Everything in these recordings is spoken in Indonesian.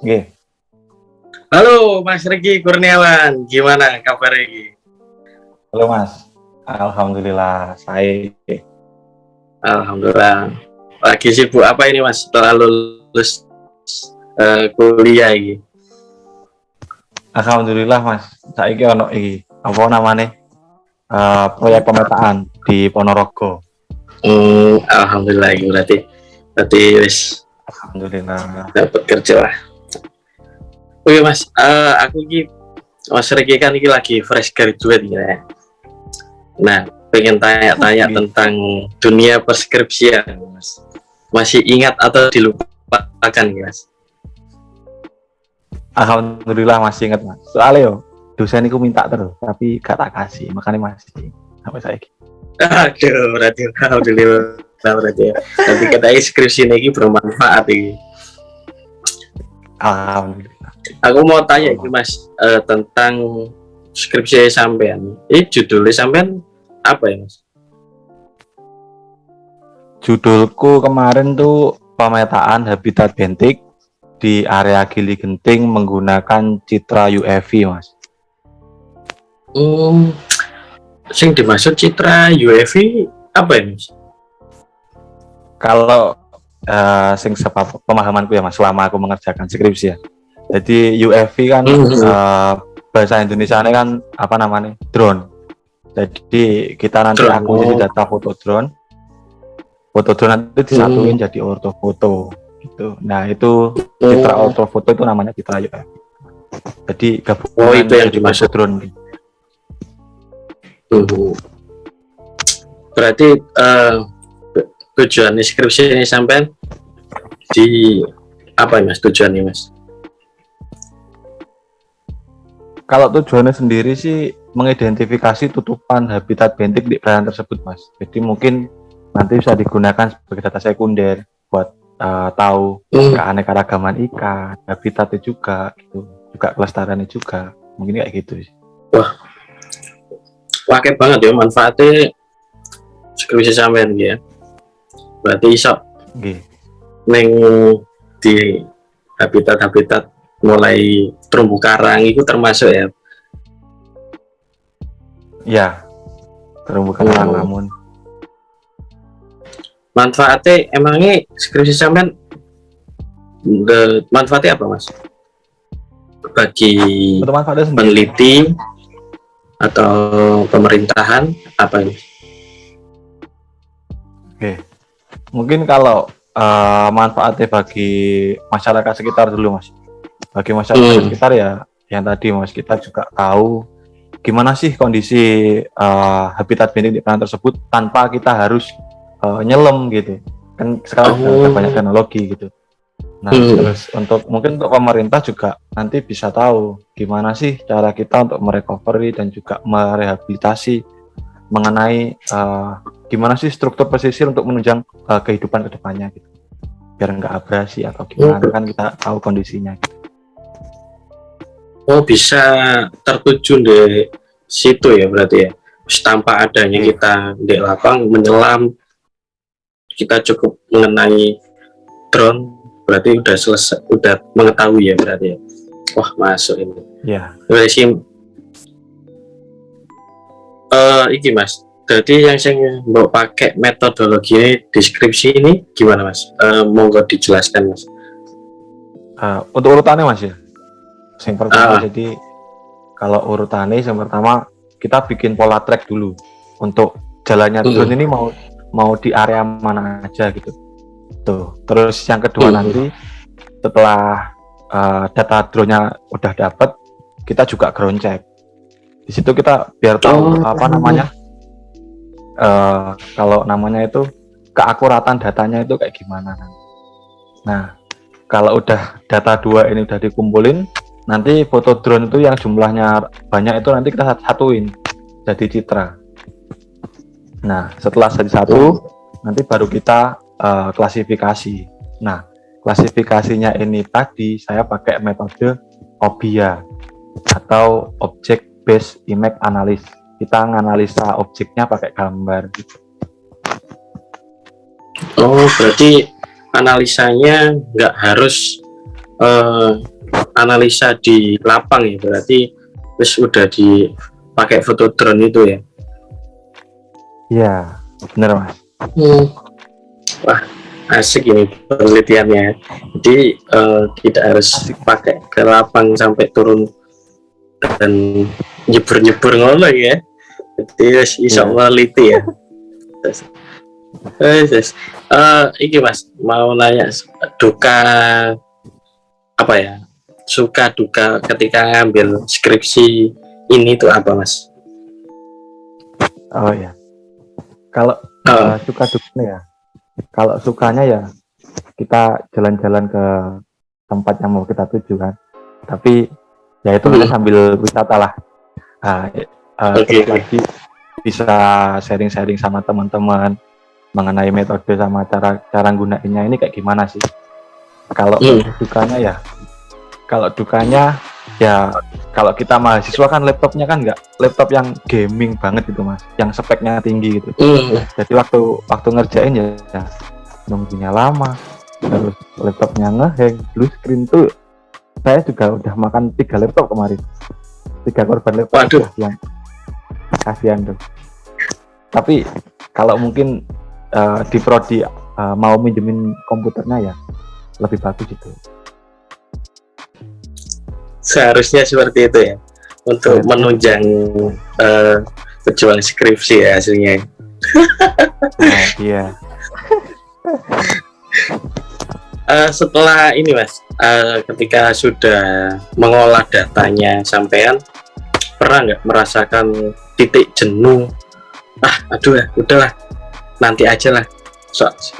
Nggih. Halo Mas Regi Kurniawan, gimana kabar Regi? Halo Mas. Alhamdulillah saya. Alhamdulillah. Lagi sibuk apa ini Mas setelah lulus kuliah ini? Alhamdulillah Mas. Saiki ono iki apa namanya? Proyek pemetaan di Ponorogo. Alhamdulillah ini berarti wis Alhamdulillah. dapat kerja lah. Oke Mas, aku ini Mas Regi kan ini lagi fresh graduate ya. Nah, pengen tanya-tanya tentang dunia perskripsian Mas. Masih ingat atau dilupakan ya Mas? Alhamdulillah masih ingat Mas. Soalnya yo dosen iku minta terus tapi gak tak kasih, makanya masih sampai saiki. Aduh, berarti alhamdulillah berarti ya. Nanti kita skripsi ini bermanfaat ini. Alhamdulillah. Aku mau tanya ini Mas tentang skripsi sampean. Ini judulnya sampean apa ya Mas? Judulku kemarin tuh pemetaan habitat bentik di area Gili Genting menggunakan citra UAV Mas. Sing dimaksud citra UAV apa ya Mas? Kalau sing pemahamanku ya Mas selama aku mengerjakan skripsi ya. Jadi UAV kan bahasa Indonesia ini kan apa namanya? Drone. Jadi kita nanti akuisisi data foto drone. Foto drone nanti disatuin jadi ortofoto gitu. Nah, itu citra ortofoto itu namanya citra UAV. Jadi gabungan itu yang dimaksud drone. Berarti tujuan skripsi ini sampai di apa ya Mas tujuannya Mas? Kalau tujuannya sendiri sih mengidentifikasi tutupan habitat bentik di perairan tersebut Mas. Jadi mungkin nanti bisa digunakan sebagai data sekunder buat tahu keanekaragaman ikan, habitatnya juga gitu, juga kelestariannya juga. Mungkin kayak gitu sih. Wah, pakai banget ya manfaatnya skripsi sampean ya. Berarti iso neng di habitat mulai terumbu karang itu termasuk ya? Ya, terumbu karang namun manfaatnya emangnya skripsi sampean manfaatnya apa Mas? Bagi peneliti atau pemerintahan apa ini? Mungkin kalau manfaatnya bagi masyarakat sekitar dulu Mas. Bagi masyarakat sekitar ya yang tadi Mas, kita juga tahu gimana sih kondisi habitat bentik di perairan tersebut tanpa kita harus nyelam gitu. Kan sekarang ada banyak teknologi gitu. Nah, terus mungkin untuk pemerintah juga nanti bisa tahu gimana sih cara kita untuk merecovery dan juga merehabilitasi mengenai gimana sih struktur pesisir untuk menunjang kehidupan kedepannya gitu. Biar nggak abrasi atau gimana, kan kita tahu kondisinya gitu. Oh, bisa tertuju di situ ya berarti ya. Tanpa adanya kita di lapang menyelam, kita cukup mengenai drone, berarti udah selesai, udah mengetahui ya berarti ya. Wah, masuk ini. Ya. Berarti iki Mas. Jadi yang saya mau pakai metodologi deskripsi ini gimana Mas? Monggo dijelaskan Mas. Untuk urutannya Mas ya. Yang pertama jadi kalau urutannya yang pertama kita bikin pola track dulu untuk jalannya drone ini mau di area mana aja gitu. Tuh. Terus yang kedua nanti setelah data drone-nya udah dapat, kita juga ground check. Di situ kita biar tahu apa namanya. Kalau namanya itu keakuratan datanya itu kayak gimana. Nah, kalau udah data dua ini udah dikumpulin, nanti foto drone itu yang jumlahnya banyak itu nanti kita satuin jadi citra. Nah, setelah jadi satu, nanti baru kita klasifikasi. Nah, klasifikasinya ini tadi saya pakai metode OBIA atau Object Based Image Analysis. Kita menganalisa objeknya pakai gambar gitu. Oh, berarti analisanya nggak harus eh, analisa di lapang ya, berarti terus udah dipakai foto drone itu ya. Iya, bener Mas. Wah, asik ini penelitiannya. Jadi tidak harus pakai ke lapang sampai turun dan nyebur-nyebur ngono ya. Jadi iso meneliti ya. Terus, iki Mas mau nanya duka apa ya? Suka duka ketika ngambil skripsi ini tuh apa Mas? Oh ya, kalau suka dukanya ya, kalau sukanya ya kita jalan-jalan ke tempat yang mau kita tuju kan, tapi ya itu sambil wisata lah. Terus lagi bisa sharing-sharing sama teman-teman mengenai metode sama cara gunainnya ini kayak gimana sih. Kalau dukanya ya kalau kita mahasiswa kan laptopnya kan nggak laptop yang gaming banget gitu Mas, yang speknya tinggi gitu. Jadi waktu ngerjain ya nunggunya lama, terus laptopnya ngehang, blue screen tuh saya juga udah makan 3 laptop kemarin, 3 korban laptop. Waduh, kasihan tuh. Tapi kalau mungkin di prodi mau minjemin komputernya ya lebih bagus itu. Seharusnya seperti itu ya, untuk menunjang perjuangan skripsi ya hasilnya. Nah, iya. Setelah ini Mas, ketika sudah mengolah datanya sampean pernah nggak merasakan titik jenuh? Aduh ya, udahlah, nanti aja lah.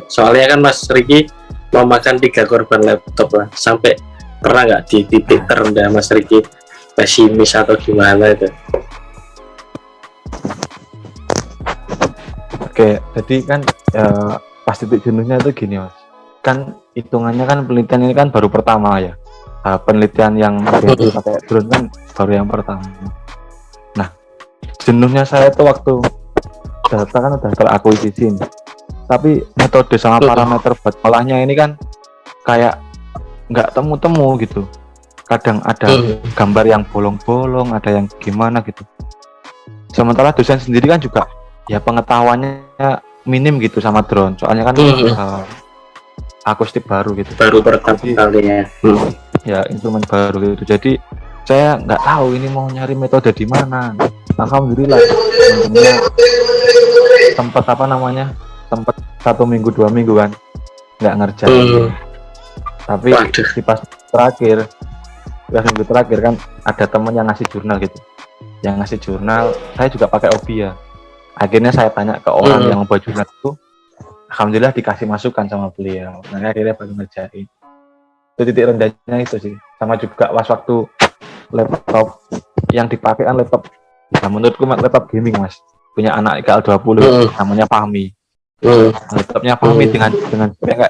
Soalnya kan Mas Riki memakan 3 korban laptop lah. Sampai pernah nggak di titik terendah Mas Riki pesimis atau gimana itu? Oke, jadi kan pas titik jenuhnya itu gini Mas. Kan hitungannya kan penelitian ini kan baru pertama ya. Penelitian yang pakai drone kan baru yang pertama. Nah, jenuhnya saya itu waktu data kan udah terakuisisi, tapi metode sama parameter buat olahnya ini kan kayak nggak temu gitu. Kadang ada gambar yang bolong-bolong, ada yang gimana gitu. Sementara dosen sendiri kan juga ya pengetahuannya minim gitu sama drone, soalnya kan akustik baru gitu, baru pertama kalinya. Ya instrumen baru gitu. Jadi saya nggak tahu ini mau nyari metode di mana. Alhamdulillah tempat tempat 1 minggu 2 minggu kan nggak ngerjain. Tapi di pas minggu terakhir kan ada teman yang ngasih jurnal gitu, saya juga pakai Obi ya. Akhirnya saya tanya ke orang yang membuat jurnal itu, alhamdulillah dikasih masukan sama beliau. Nah akhirnya baru ngerjain. Itu titik rendahnya itu sih. Sama juga waktu laptop yang dipakai kan laptop, nah menurutku laptop gaming Mas, punya anak IKL20 namanya Fahmi. Laptopnya Fahmi dengan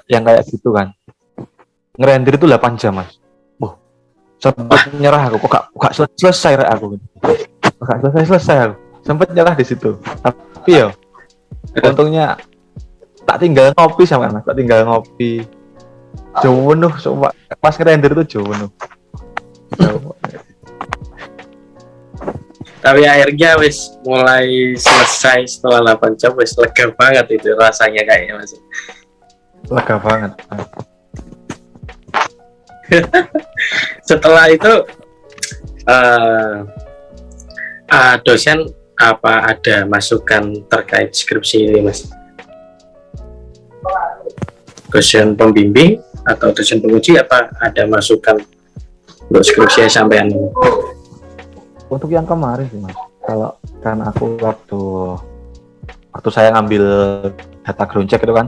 yang kayak gitu kan, ngerender itu 8 jam Mas. Sempat nyerah aku, kok gak selesai aku. Gak selesai aku. Sempat nyerah di situ. Tapi ya untungnya tak tinggal ngopi sama Mas, jauh penuh, pas ngerender itu jauh penuh. Tapi akhirnya wis mulai selesai setelah 8 jam, wis lega banget itu rasanya kayaknya Mas. Lega banget. Setelah itu dosen apa ada masukan terkait skripsi ini Mas? Dosen pembimbing atau dosen penguji apa ada masukan untuk skripsi sampean ini? Untuk yang kemarin sih Mas, karena aku waktu saya ngambil data ground check itu kan,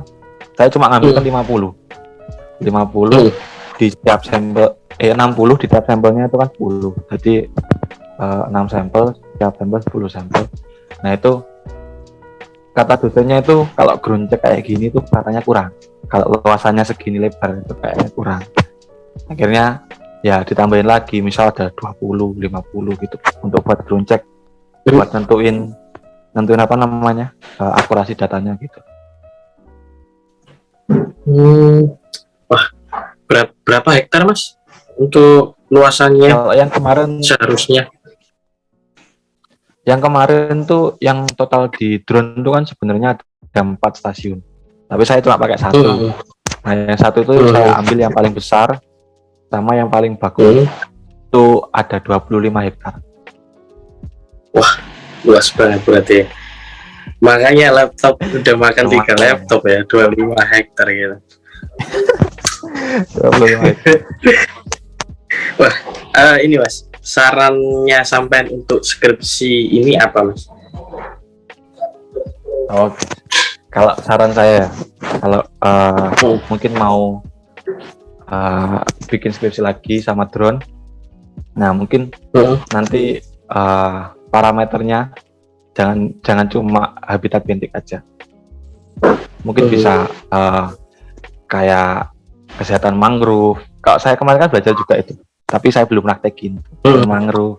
saya cuma ngambil kan 50 di setiap sampel, 60 di setiap sampelnya itu kan 10, jadi 6 sampel, setiap sampel 10 sampel. Nah itu kata dosennya itu kalau ground check kayak gini tuh katanya kurang, kalau luasannya segini lebar itu kayaknya kurang. Akhirnya ya ditambahin lagi, misal ada 20, 50 gitu untuk buat ground check, buat nentuin apa namanya, akurasi datanya gitu. Wah, berapa hektar Mas untuk luasannya Kalau seharusnya? yang kemarin tuh yang total di drone itu kan sebenarnya ada 4 stasiun. Tapi saya cuma pakai satu. Hmm. Nah, yang satu itu saya ambil yang paling besar sama yang paling bagus. Hmm. Itu ada 25 hektar. Wah, luas banget berarti. Makanya laptop udah makan 3 Makanya. laptop ya, 25 hektar gitu. 25 hektar. Wah, ini Mas, sarannya sampean untuk skripsi ini apa Mas? Oke. Kalau saran saya, kalau mungkin mau bikin skripsi lagi sama drone, nah mungkin nanti parameternya jangan cuma habitat bintik aja. Mungkin bisa kayak kesehatan mangrove. Kalau saya kemarin kan belajar juga itu, tapi saya belum praktekin mangrove.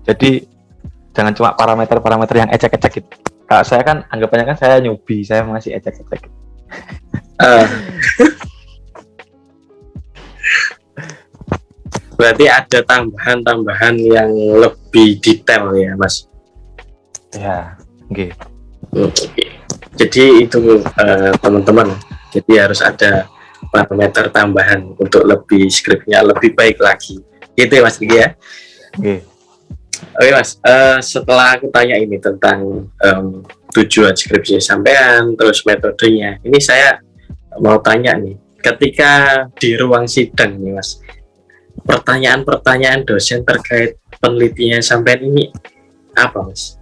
Jadi jangan cuma parameter-parameter yang ecek-ecek gitu. Kalau saya kan anggapannya kan saya newbie, saya masih ecek-ecek. Berarti ada tambahan-tambahan yang lebih detail ya Mas? Ya, oke. Oke. Jadi itu teman-teman. Jadi harus ada parameter tambahan untuk lebih skripnya lebih baik lagi. Gitu ya Mas Riki ya? Oke. Oke Mas, setelah aku tanya ini tentang tujuan skripsi sampean, terus metodenya, ini saya mau tanya nih, ketika di ruang sidang nih Mas, pertanyaan-pertanyaan dosen terkait penelitian sampean ini apa Mas?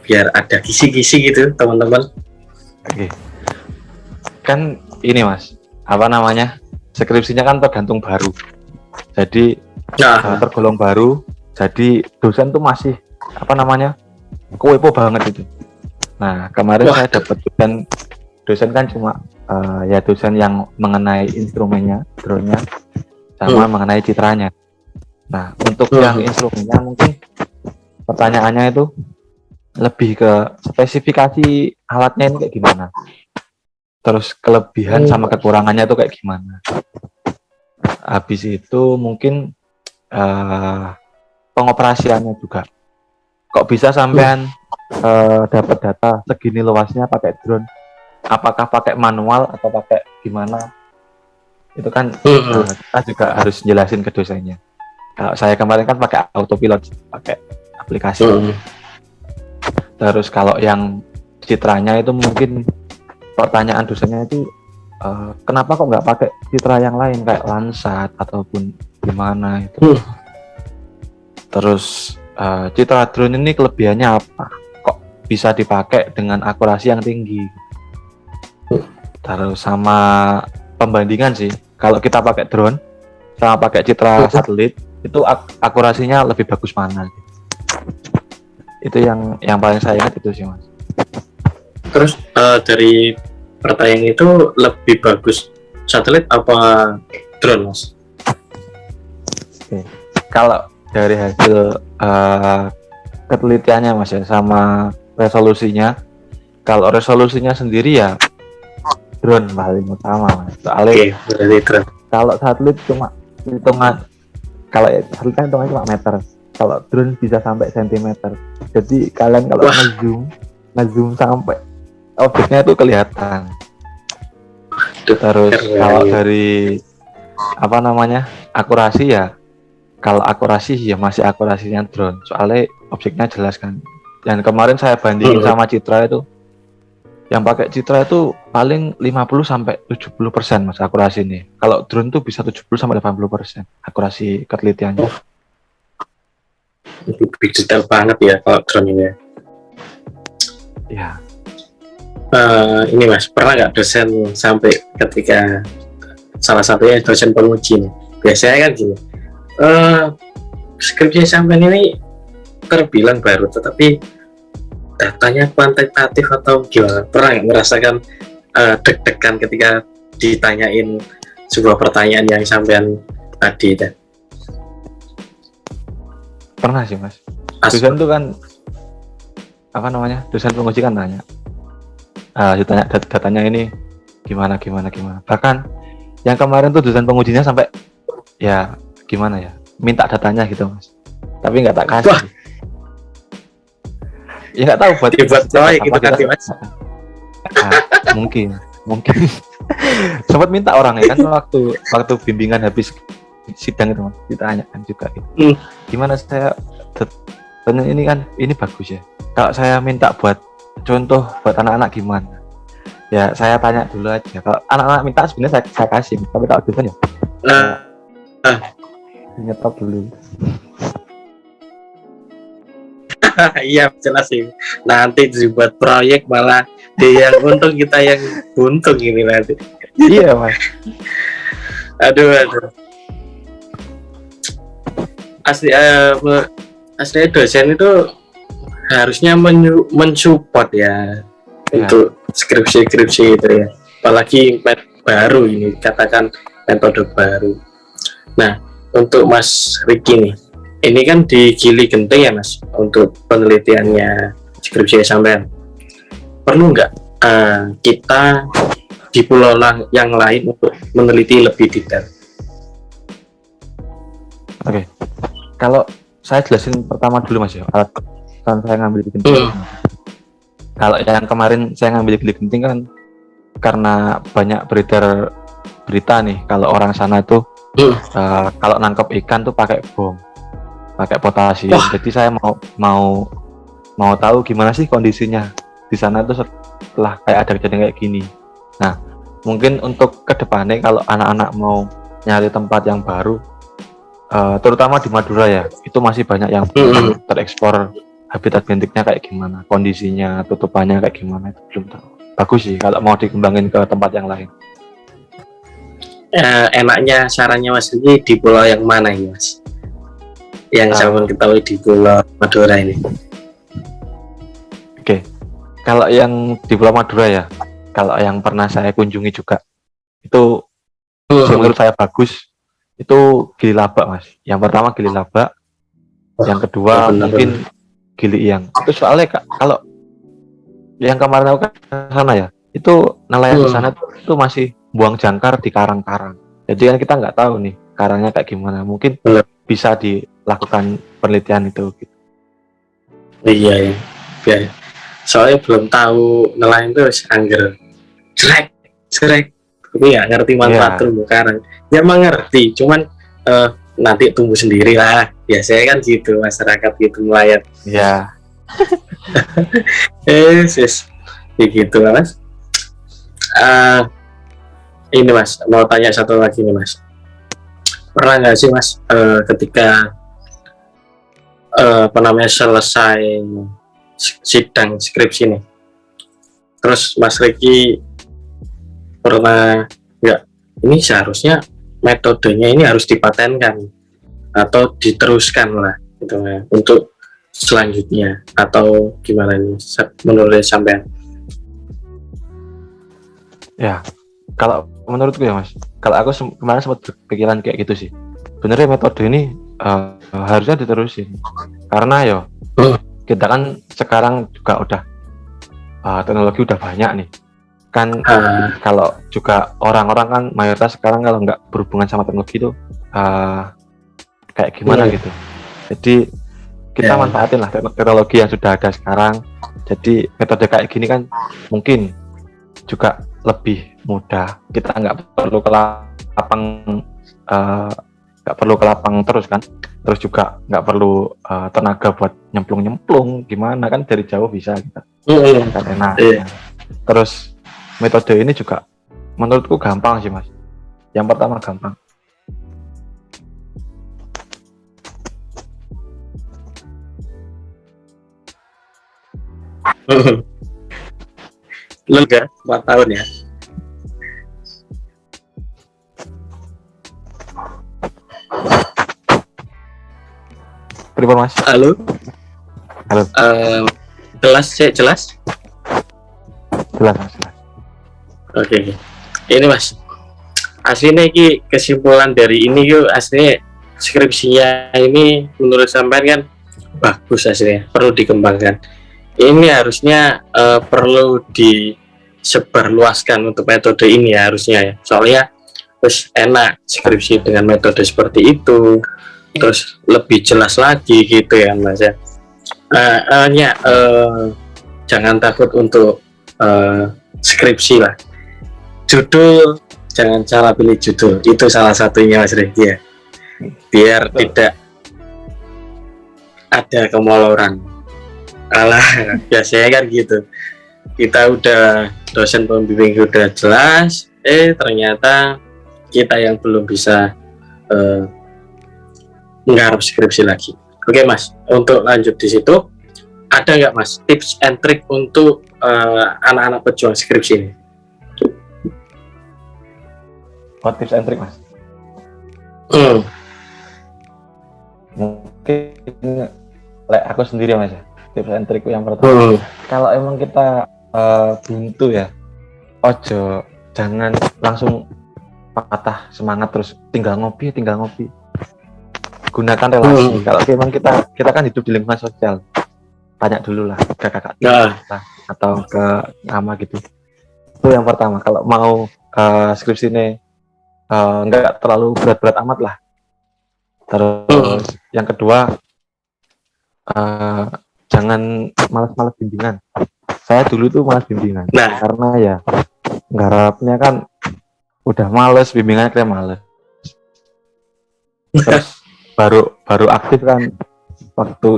Biar ada kisi-kisi gitu teman-teman. Oke. Kan ini Mas, apa namanya? Skripsinya kan tergantung baru. Jadi tergolong baru. Jadi dosen tuh masih apa namanya? Kepo banget itu. Nah, kemarin saya dapat dosen kan cuma ya dosen yang mengenai instrumennya, drone-nya sama mengenai citranya. Nah, untuk yang instrumennya mungkin pertanyaannya itu lebih ke spesifikasi alatnya ini kayak gimana. Terus kelebihan sama kekurangannya itu kayak gimana. Habis itu mungkin pengoperasiannya juga. Kok bisa sampean dapat data segini luasnya pakai drone? Apakah pakai manual atau pakai gimana? Itu kan kita juga harus jelasin ke dosennya. Kalau saya kemarin kan pakai autopilot, pakai aplikasi. Terus kalau yang citranya itu mungkin pertanyaan dosennya itu kenapa kok nggak pakai citra yang lain kayak Landsat ataupun gimana itu. Terus citra drone ini kelebihannya apa? Kok bisa dipakai dengan akurasi yang tinggi? Terus sama pembandingan sih, kalau kita pakai drone sama pakai citra satelit itu akurasinya lebih bagus mana? Itu yang paling saya ingat itu sih Mas. Terus dari pertanyaan itu lebih bagus satelit apa drone Mas? Oke. Kalau dari hasil ketelitiannya Mas ya sama resolusinya, kalau resolusinya sendiri ya drone paling utama Mas. Soalnya berarti drone. Kalau satelit cuma hitungan, kalau satelit kan hitungannya cuma meter, kalau drone bisa sampai sentimeter. Jadi kalian kalau ngezoom sampai objeknya itu kelihatan. Terus kalau dari apa namanya akurasi ya, kalau akurasi ya masih akurasinya drone, soalnya objeknya jelas kan. Dan kemarin saya bandingin sama citra itu, yang pakai citra itu paling 50-70% Mas akurasi nih. Kalau drone tuh bisa 70-80% akurasi ketelitiannya. Lebih detail banget ya kalau drone ini. Ya. Ini Mas, pernah nggak dosen sampai ketika salah satunya dosen penguji nih, biasanya kan gini, skripsi sampean ini terbilang baru tetapi datanya kuantitatif atau gimana? Pernah nggak merasakan deg-degan ketika ditanyain sebuah pertanyaan yang sampean tadi dan Pernah sih Mas. Dosen tuh kan apa namanya, dosen penguji kan tanya, ditanya datanya ini gimana. Bahkan yang kemarin tuh dosen pengujinya sampai ya gimana ya, minta datanya gitu Mas, tapi nggak tak kasih. Wah. Ya nggak tahu buat Dibuat proyek gitu kan, kita, Mas. mungkin sempat minta orang ya kan, waktu bimbingan habis sidang itu Mas, ditanyakan juga gitu. Gimana saya ini kan ini bagus ya, kalau saya minta buat contoh buat anak-anak gimana ya, saya tanya dulu aja. Kalau anak-anak minta sebenarnya saya kasih, tapi kalau gitu ya nyetop dulu. Iya jelas sih, nanti dibuat proyek malah dia yang untung, kita yang buntung ini nanti. Iya Mas. Aduh asli dosen itu harusnya mensupport ya untuk skripsi itu ya, apalagi baru ini, katakan metode baru. Nah, untuk Mas Riki nih, ini kan di Gili Genting ya Mas, untuk penelitiannya skripsi sampean. Perlu nggak kita di pulau yang lain untuk meneliti lebih detail? Oke. Kalau saya jelasin pertama dulu Mas ya, alat kan saya ngambil di Genting. Kalau yang kemarin saya ngambil di Genting kan karena banyak beredar berita nih kalau orang sana tuh kalau nangkep ikan tuh pakai bom, pakai potasium. Jadi saya mau tahu gimana sih kondisinya di sana tuh setelah kayak ada kejadian kayak gini. Nah, mungkin untuk kedepannya kalau anak-anak mau nyari tempat yang baru, terutama di Madura ya, itu masih banyak yang belum terekspor habitat bentiknya kayak gimana, kondisinya, tutupannya kayak gimana, itu belum tahu. Bagus sih kalau mau dikembangin ke tempat yang lain. Enaknya sarannya Mas ini di pulau yang mana ya Mas? Yang saya ketahui di Pulau Madura ini. Oke. Kalau yang di Pulau Madura ya, kalau yang pernah saya kunjungi juga, itu menurut saya bagus. Itu Gili Labak Mas. Yang pertama Gili Labak, yang kedua mungkin Gili Iyang. Itu soalnya kalau yang kemarin aku ke sana ya, itu nelayan di sana itu masih buang jangkar di karang-karang. Jadi kan kita nggak tahu nih karangnya kayak gimana. Mungkin bisa dilakukan penelitian itu. Gitu. Iya ya. Soalnya belum tahu nelayan itu angger cerek. Tapi nggak ngerti manfaat terumbu karang. Ya mengerti, cuman nanti tumbuh sendiri lah. Biasanya kan gitu masyarakat gitu nelayan. Iya. Begitu Mas. Ini Mas, mau tanya satu lagi nih Mas. Pernah nggak sih Mas ketika selesai sidang skripsi nih, terus Mas Riki pernah nggak, ini seharusnya metodenya ini harus dipatenkan atau diteruskan lah gitu ya, untuk selanjutnya, atau gimana nih menurut sampean? Ya, kalau menurutku ya Mas, kalau aku kemarin sempat berpikiran kayak gitu sih. Sebenarnya metode ini harusnya diterusin, karena ya kita kan sekarang juga udah teknologi udah banyak nih kan. Kalau juga orang-orang kan mayoritas sekarang kalau nggak berhubungan sama teknologi itu kayak gimana gitu. Jadi kita manfaatin lah teknologi yang sudah ada sekarang. Jadi metode kayak gini kan mungkin juga lebih mudah, kita nggak perlu ke lapang terus kan, terus juga nggak perlu tenaga buat nyemplung gimana kan, dari jauh bisa kita kan enak. Terus metode ini juga menurutku gampang sih Mas. Yang pertama gampang, lega 4 tahun ya. Pripun Mas? Halo. Jelas Jelas Mas. Oke. Ini Mas, aslinya ini kesimpulan dari ini yuk, aslinya skripsinya ini menurut sampean kan bagus, aslinya perlu dikembangkan. Ini harusnya perlu disebarluaskan untuk metode ini ya, harusnya ya. Soalnya terus enak skripsi dengan metode seperti itu, terus lebih jelas lagi gitu ya Mas ya. Jangan takut untuk skripsi lah. Judul, jangan salah pilih judul, itu salah satunya Mas Regi ya, biar tidak ada kemoloran. Alah, biasanya kan gitu, kita udah dosen pembimbing udah jelas, ternyata kita yang belum bisa menggarap skripsi lagi. Oke Mas, untuk lanjut di situ, ada nggak Mas tips and trick untuk anak-anak pejuang skripsi ini? What tips and trick Mas? Mungkin aku sendiri Mas ya. Tips and trick yang pertama, kalau emang kita buntu ya, jangan langsung patah semangat terus tinggal ngopi. Gunakan relasi. Kalau memang kita kan hidup di lingkungan sosial, tanya dulu lah ke kakak atau ke ama gitu. Itu yang pertama. Kalau mau skripsi ini enggak terlalu berat-berat amat lah. Terus yang kedua, jangan malas-malas bimbingan. Saya dulu tuh malas bimbingan, karena ya nggarapnya kan udah males, bimbingannya kayak males. Terus baru aktif kan waktu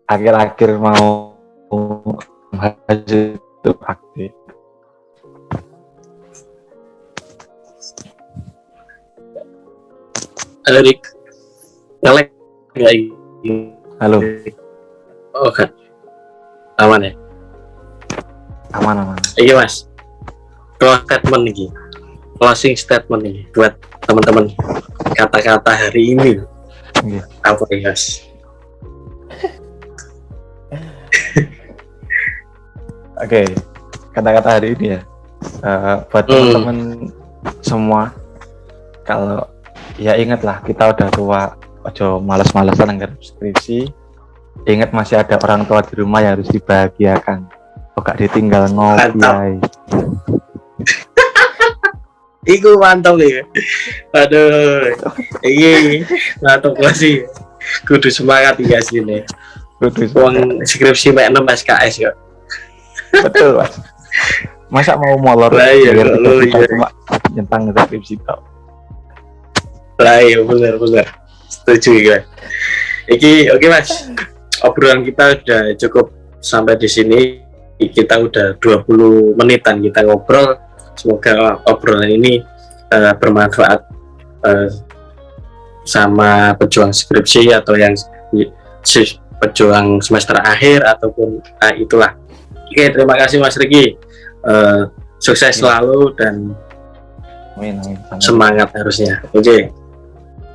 akhir-akhir mau hasil itu aktif. Erik, ngelek nggak? Halo. Oh kan, aman ya? Aman. Iya Mas, closing statement nih buat teman-teman, kata-kata hari ini. Iya. Apa ya Mas? Oke, kata-kata hari ini ya, buat teman-teman semua, kalau ya ingatlah kita udah tua, ojo malas-malasan nggarap skripsi. Ingat masih ada orang tua di rumah yang harus dibahagiakan. Gak ditinggal ngopi. Iku mantap ya. Aduh, ini mantap sih. Kudu semangat ya sini. Uang skripsi mek 6 SKS ya. Betul Mas. Masa mau molor cuma tentang skripsi tau. Lah iya benar. Setuju ya. Oke Mas. Obrolan kita udah cukup sampai di sini. Kita udah 20 menitan kita ngobrol. Semoga obrolan ini bermanfaat sama pejuang skripsi atau yang pejuang semester akhir ataupun itulah. Oke, terima kasih Mas Regi. Sukses selalu dan amin. Semangat harusnya. Oke.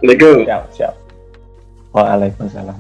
Assalamualaikum. Siap. Waalaikumsalam.